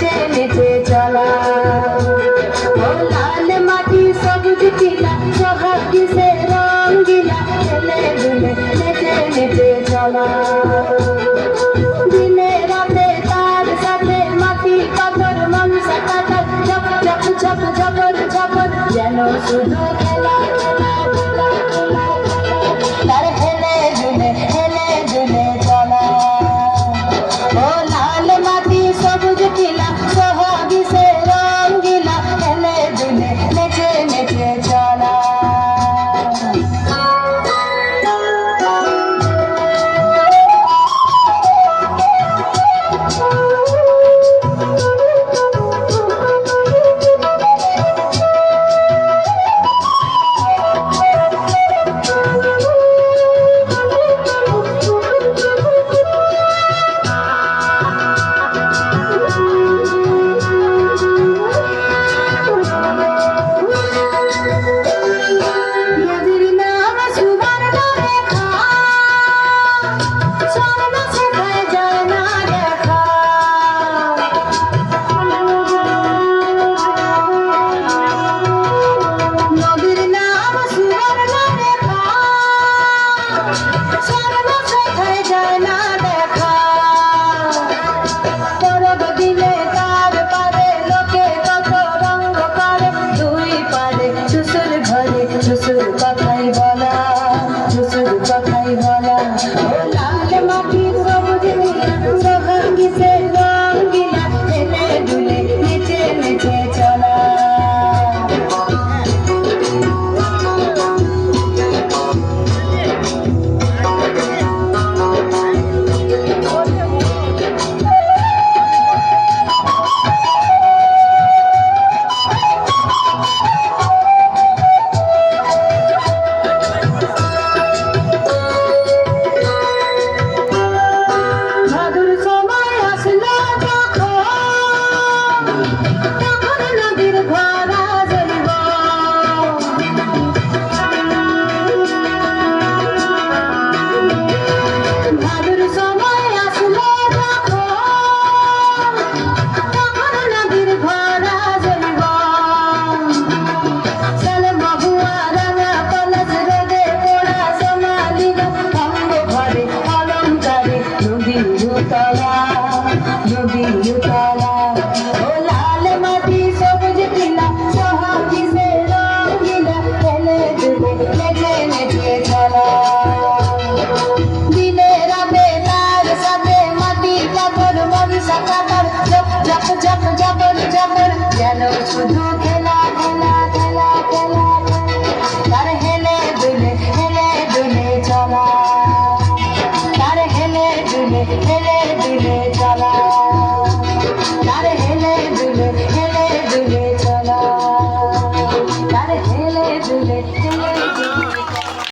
নেচে নেচে চলা ও লাল মাটি সবুজ টিলা সোহাগ কিসে রঙ্গিলা খেলে দুলে নেচে নেচে চলা দিনে রাতে তার সাথে মাটি পাথর মনসা কাটা ঝপ ঝপ ঝপ ঝপর ঝপর যেন শুধু খেলা খেলা খেলা খেলা তার হেলে দুলে চলা ও লাল মাটি সবুজ টিলা সোহাগী সে রঙ্গিলা হেলে দুলে নেচে নেচে চলা কথাই বলা ও লাল মাটির সবুজ নীলা সোহাগী সে রঙ্গিলা হেলে দুলে নেচে নেচে চলা Nobody, you